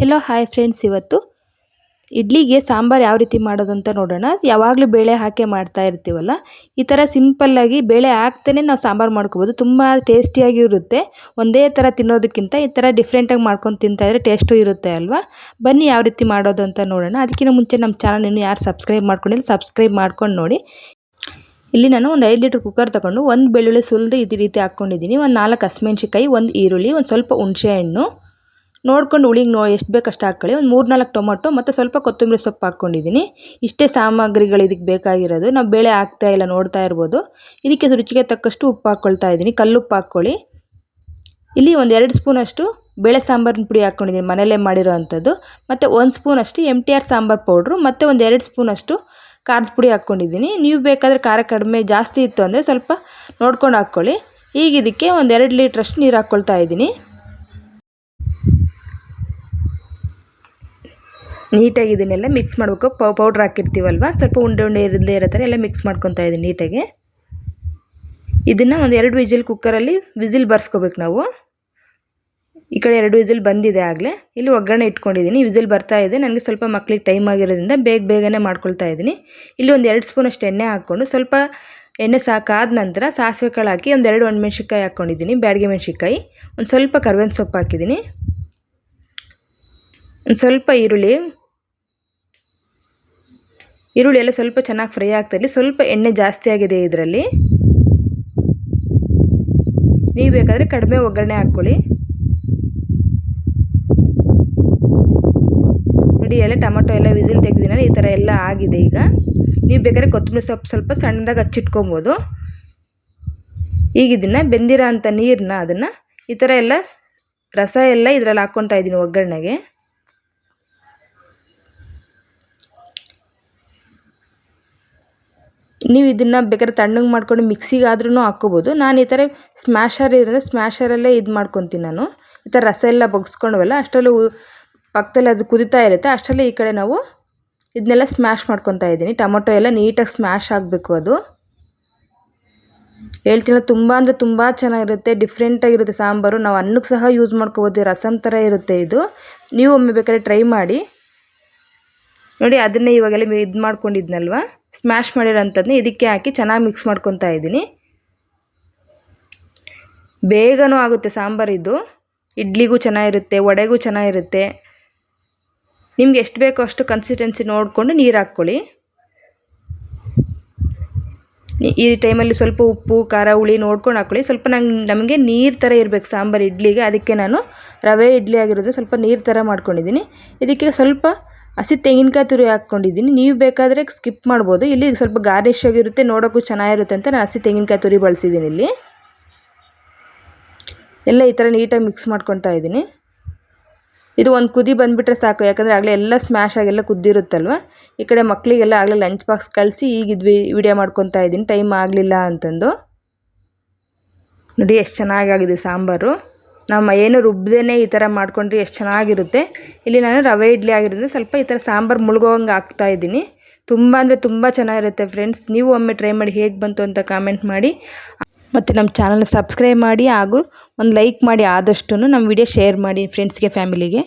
Hello hi friends, ಇವತ್ತು ಇಡ್ಲಿಗೆ ಸಾಂಬಾರು ಯಾವ ರೀತಿ ಮಾಡೋದು ಅಂತ ನೋಡೋಣ. ಯಾವಾಗಲೂ ಬೇಳೆ ಹಾಕಿ ಮಾಡ್ತಾ ಇರ್ತೀವಲ್ಲ, ಈ ಥರ ಸಿಂಪಲ್ಲಾಗಿ ಬೇಳೆ ಹಾಕ್ತೇನೆ ನಾವು ಸಾಂಬಾರು ಮಾಡ್ಕೋಬೋದು. ತುಂಬ ಟೇಸ್ಟಿಯಾಗಿ ಇರುತ್ತೆ. ಒಂದೇ ಥರ ತಿನ್ನೋದಕ್ಕಿಂತ ಈ ಥರ ಡಿಫ್ರೆಂಟಾಗಿ ಮಾಡ್ಕೊಂಡು ತಿಂತಾ ಇದ್ರೆ ಟೇಸ್ಟು ಇರುತ್ತೆ ಅಲ್ವಾ. ಬನ್ನಿ ಯಾವ ರೀತಿ ಮಾಡೋದು ಅಂತ ನೋಡೋಣ. ಅದಕ್ಕಿಂತ ಮುಂಚೆ ನಮ್ಮ ಚಾನಲ್ ಇನ್ನೂ ಯಾರು ಸಬ್ಸ್ಕ್ರೈಬ್ ಮಾಡ್ಕೊಂಡಿಲ್ಲ, ಸಬ್ಸ್ಕ್ರೈಬ್ ಮಾಡ್ಕೊಂಡು ನೋಡಿ. ಇಲ್ಲಿ ನಾನು ಒಂದು 5 ಲೀಟ್ರ್ ಕುಕ್ಕರ್ ತೊಗೊಂಡು ಒಂದು ಬೆಳ್ಳುಳ್ಳಿ ಸುಲಿದು ಇದೇ ರೀತಿ ಹಾಕ್ಕೊಂಡಿದ್ದೀನಿ. ಒಂದು 4 ಹಸಿಮೆಣ್ಸಿಕಾಯಿ, ಒಂದು ಈರುಳ್ಳಿ, ಒಂದು ಸ್ವಲ್ಪ ಹುಣಸೆ ಹಣ್ಣು ನೋಡ್ಕೊಂಡು ಹುಳಿಗೆ ಎಷ್ಟು ಬೇಕು ಅಷ್ಟು ಹಾಕ್ಕೊಳ್ಳಿ. ಒಂದು 3-4 ಟೊಮೊಟೊ ಮತ್ತು ಸ್ವಲ್ಪ ಕೊತ್ತಂಬರಿ ಸೊಪ್ಪು ಹಾಕ್ಕೊಂಡಿದ್ದೀನಿ. ಇಷ್ಟೇ ಸಾಮಗ್ರಿಗಳು ಇದಕ್ಕೆ ಬೇಕಾಗಿರೋದು. ನಾವು ಬೇಳೆ ಹಾಕ್ತಾ ಇಲ್ಲ, ನೋಡ್ತಾ ಇರ್ಬೋದು. ಇದಕ್ಕೆ ರುಚಿಗೆ ತಕ್ಕಷ್ಟು ಉಪ್ಪು ಹಾಕ್ಕೊಳ್ತಾ ಇದ್ದೀನಿ. ಕಲ್ಲುಪ್ಪು ಹಾಕ್ಕೊಳ್ಳಿ. ಇಲ್ಲಿ ಒಂದು 2 ಸ್ಪೂನಷ್ಟು ಬೇಳೆ ಸಾಂಬಾರಿನ ಪುಡಿ ಹಾಕ್ಕೊಂಡಿದ್ದೀನಿ, ಮನೆಯಲ್ಲೇ ಮಾಡಿರೋ ಅಂಥದ್ದು. ಮತ್ತು 1 ಸ್ಪೂನಷ್ಟು MTR ಸಾಂಬಾರು ಪೌಡ್ರು ಮತ್ತು ಒಂದು 2 ಸ್ಪೂನಷ್ಟು ಖಾರದ ಪುಡಿ ಹಾಕ್ಕೊಂಡಿದ್ದೀನಿ. ನೀವು ಬೇಕಾದರೆ ಖಾರ ಕಡಿಮೆ ಜಾಸ್ತಿ ಇತ್ತು ಅಂದರೆ ಸ್ವಲ್ಪ ನೋಡ್ಕೊಂಡು ಹಾಕ್ಕೊಳ್ಳಿ. ಈಗ ಇದಕ್ಕೆ ಒಂದು 2 ಲೀಟ್ರಷ್ಟು ನೀರು ಹಾಕ್ಕೊಳ್ತಾ ಇದ್ದೀನಿ. ನೀಟಾಗಿ ಇದನ್ನೆಲ್ಲ ಮಿಕ್ಸ್ ಮಾಡಬೇಕು. ಪೌಡ್ರ್ ಹಾಕಿರ್ತೀವಲ್ವ, ಸ್ವಲ್ಪ ಉಂಡೆ ಉಂಡೆ ಇರದೇ ಇರೋ ಥರ ಎಲ್ಲ ಮಿಕ್ಸ್ ಮಾಡ್ಕೊತಾ ಇದ್ದೀನಿ ನೀಟಾಗಿ. ಇದನ್ನು ಒಂದು 2 ವಿಜಿಲ್ ಕುಕ್ಕರಲ್ಲಿ ವಿಸಿಲ್ ಬರ್ಸ್ಕೋಬೇಕು ನಾವು. ಈ ಕಡೆ 2 ವಿಸಿಲ್ ಬಂದಿದೆ ಆಗಲೇ. ಇಲ್ಲಿ ಒಗ್ಗರಣೆ ಇಟ್ಕೊಂಡಿದ್ದೀನಿ, ವಿಸಿಲ್ ಬರ್ತಾ ಇದೆ. ನನಗೆ ಸ್ವಲ್ಪ ಮಕ್ಳಿಗೆ ಟೈಮ್ ಆಗಿರೋದ್ರಿಂದ ಬೇಗನೆ ಮಾಡ್ಕೊಳ್ತಾ ಇದ್ದೀನಿ. ಇಲ್ಲಿ ಒಂದು 2 ಸ್ಪೂನಷ್ಟು ಎಣ್ಣೆ ಹಾಕ್ಕೊಂಡು, ಸ್ವಲ್ಪ ಎಣ್ಣೆ ಸಾಕಾದ ನಂತರ ಸಾಸಿವೆ ಕಾಳು ಹಾಕಿ ಒಂದು 2 ಒಣಮೆಣ್ಸಿನ್ಕಾಯಿ ಹಾಕ್ಕೊಂಡಿದ್ದೀನಿ, ಬ್ಯಾಡಗೆ ಮೆಣಸಿನ್ಕಾಯಿ, ಒಂದು ಸ್ವಲ್ಪ ಕರ್ಬೇವಿನ ಸೊಪ್ಪು ಹಾಕಿದ್ದೀನಿ, ಒಂದು ಸ್ವಲ್ಪ ಈರುಳ್ಳಿ ಎಲ್ಲ ಸ್ವಲ್ಪ ಚೆನ್ನಾಗಿ ಫ್ರೈ ಆಗ್ತಾಯಿರಲಿ. ಸ್ವಲ್ಪ ಎಣ್ಣೆ ಜಾಸ್ತಿ ಆಗಿದೆ ಇದರಲ್ಲಿ, ನೀವು ಬೇಕಾದರೆ ಕಡಿಮೆ ಒಗ್ಗರಣೆ ಹಾಕ್ಕೊಳ್ಳಿ. ನೋಡಿ, ಎಲ್ಲ ಟೊಮೊಟೊ ಎಲ್ಲ ವಿಸಿಲ್ ತೆಗೆದಿನಲ್ಲ, ಈ ಥರ ಎಲ್ಲ ಆಗಿದೆ. ಈಗ ನೀವು ಬೇಕಾದ್ರೆ ಕೊತ್ತಂಬರಿ ಸೊಪ್ಪು ಸ್ವಲ್ಪ ಸಣ್ಣದಾಗಿ ಹಚ್ಚಿಟ್ಕೊಬೋದು. ಈಗ ಇದನ್ನು ಬೆಂದಿರೋ ಅಂಥ ನೀರನ್ನ ಅದನ್ನು ಈ ಥರ ಎಲ್ಲ ರಸ ಎಲ್ಲ ಇದರಲ್ಲಿ ಹಾಕ್ಕೊತಾ ಇದ್ದೀನಿ ಒಗ್ಗರಣೆಗೆ. ನೀವು ಇದನ್ನು ಬೇಕಾದ್ರೆ ತಣ್ಣಗೆ ಮಾಡ್ಕೊಂಡು ಮಿಕ್ಸಿಗಾದ್ರೂ ಹಾಕ್ಕೋಬೋದು. ನಾನು ಈ ಥರ ಸ್ಮ್ಯಾಶರ್ ಇರೋದು, ಸ್ಮ್ಯಾಶರಲ್ಲೇ ಇದು ಮಾಡ್ಕೊತೀನಿ ನಾನು. ಈ ಥರ ರಸ ಎಲ್ಲ ಬಗ್ಸ್ಕೊಂಡವಲ್ಲ, ಅಷ್ಟರಲ್ಲೂ ಪಕ್ಕದಲ್ಲಿ ಅದು ಕುದೀತಾ ಇರುತ್ತೆ. ಅಷ್ಟರಲ್ಲಿ ಈ ಕಡೆ ನಾವು ಇದನ್ನೆಲ್ಲ ಸ್ಮ್ಯಾಶ್ ಮಾಡ್ಕೊತಾ ಇದ್ದೀನಿ. ಟೊಮೊಟೊ ಎಲ್ಲ ನೀಟಾಗಿ ಸ್ಮ್ಯಾಶ್ ಆಗಬೇಕು. ಅದು ಹೇಳ್ತೀನಿ, ತುಂಬ ಅಂದರೆ ತುಂಬ ಚೆನ್ನಾಗಿರುತ್ತೆ, ಡಿಫ್ರೆಂಟಾಗಿರುತ್ತೆ ಸಾಂಬಾರು. ನಾವು ಅನ್ನಕ್ಕೆ ಸಹ ಯೂಸ್ ಮಾಡ್ಕೋಬೋದು, ರಸಮ್ ಥರ ಇರುತ್ತೆ ಇದು. ನೀವು ಒಮ್ಮೆ ಬೇಕಾದ್ರೆ ಟ್ರೈ ಮಾಡಿ ನೋಡಿ. ಅದನ್ನೇ ಇವಾಗೆಲ್ಲ ಇದು ಮಾಡ್ಕೊಂಡಿದ್ನಲ್ವ, ಸ್ಮ್ಯಾಶ್ ಮಾಡಿರೋಂಥದ್ದನ್ನ ಇದಕ್ಕೆ ಹಾಕಿ ಚೆನ್ನಾಗಿ ಮಿಕ್ಸ್ ಮಾಡ್ಕೊತಾ ಇದ್ದೀನಿ. ಬೇಗನೂ ಆಗುತ್ತೆ ಸಾಂಬಾರು ಇದು. ಇಡ್ಲಿಗೂ ಚೆನ್ನಾಗಿರುತ್ತೆ, ವಡೆಗೂ ಚೆನ್ನಾಗಿರುತ್ತೆ. ನಿಮ್ಗೆ ಎಷ್ಟು ಬೇಕೋ ಅಷ್ಟು ಕನ್ಸಿಸ್ಟೆನ್ಸಿ ನೋಡಿಕೊಂಡು ನೀರು ಹಾಕ್ಕೊಳ್ಳಿ. ಈ ಟೈಮಲ್ಲಿ ಸ್ವಲ್ಪ ಉಪ್ಪು ಖಾರ ಹುಳಿ ನೋಡ್ಕೊಂಡು ಹಾಕ್ಕೊಳ್ಳಿ. ಸ್ವಲ್ಪ ನಮಗೆ ನೀರು ಥರ ಇರಬೇಕು ಸಾಂಬಾರು ಇಡ್ಲಿಗೆ. ಅದಕ್ಕೆ ನಾನು ರವೆ ಇಡ್ಲಿ ಆಗಿರೋದು ಸ್ವಲ್ಪ ನೀರು ಥರ ಮಾಡ್ಕೊಂಡಿದ್ದೀನಿ. ಇದಕ್ಕೆ ಸ್ವಲ್ಪ ಹಸಿ ತೆಂಗಿನಕಾಯಿ ತುರಿ ಹಾಕ್ಕೊಂಡಿದ್ದೀನಿ. ನೀವು ಬೇಕಾದರೆ ಸ್ಕಿಪ್ ಮಾಡ್ಬೋದು. ಇಲ್ಲಿ ಸ್ವಲ್ಪ ಗಾರ್ನಿಷ್ ಆಗಿರುತ್ತೆ, ನೋಡೋಕ್ಕೂ ಚೆನ್ನಾಗಿರುತ್ತೆ ಅಂತ ನಾನು ಹಸಿ ತೆಂಗಿನಕಾಯಿ ತುರಿ ಬಳಸಿದ್ದೀನಿ. ಇಲ್ಲಿ ಎಲ್ಲ ಈ ಥರ ನೀಟಾಗಿ ಮಿಕ್ಸ್ ಮಾಡ್ಕೊತಾ ಇದ್ದೀನಿ. ಇದು ಒಂದು ಕುದಿ ಬಂದುಬಿಟ್ರೆ ಸಾಕು, ಯಾಕಂದರೆ ಆಗಲೇ ಎಲ್ಲ ಸ್ಮ್ಯಾಶ್ ಆಗೆಲ್ಲ ಕುದ್ದಿರುತ್ತಲ್ವ. ಈ ಕಡೆ ಮಕ್ಕಳಿಗೆಲ್ಲ ಆಗಲೇ ಲಂಚ್ ಬಾಕ್ಸ್ ಕಳಿಸಿ ಈಗ ಇದು ವಿಡಿಯೋ ಮಾಡ್ಕೊತಾ ಇದ್ದೀನಿ, ಟೈಮ್ ಆಗಲಿಲ್ಲ ಅಂತಂದು. ನೋಡಿ ಎಷ್ಟು ಚೆನ್ನಾಗಾಗಿದೆ ಸಾಂಬಾರು. ನಮ್ಮ ಏನು ರುಬ್ಬದೇನೆ ಈ ಥರ ಮಾಡ್ಕೊಂಡ್ರೆ ಎಷ್ಟು ಚೆನ್ನಾಗಿರುತ್ತೆ. ಇಲ್ಲಿ ನಾನು ರವೆ ಇಡ್ಲಿ ಆಗಿರೋದು ಸ್ವಲ್ಪ ಈ ಥರ ಸಾಂಬಾರು ಮುಳುಗೋವಂಗೆ ಹಾಕ್ತಾಯಿದ್ದೀನಿ. ತುಂಬ ಅಂದರೆ ತುಂಬ ಚೆನ್ನಾಗಿರುತ್ತೆ ಫ್ರೆಂಡ್ಸ್. ನೀವು ಒಮ್ಮೆ ಟ್ರೈ ಮಾಡಿ, ಹೇಗೆ ಬಂತು ಅಂತ ಕಾಮೆಂಟ್ ಮಾಡಿ. ಮತ್ತು ನಮ್ಮ ಚಾನಲ್ ಸಬ್ಸ್ಕ್ರೈಬ್ ಮಾಡಿ ಹಾಗೂ ಒಂದು ಲೈಕ್ ಮಾಡಿ. ಆದಷ್ಟು ನಮ್ಮ ವಿಡಿಯೋ ಶೇರ್ ಮಾಡಿ ಫ್ರೆಂಡ್ಸ್ಗೆ, ಫ್ಯಾಮಿಲಿಗೆ.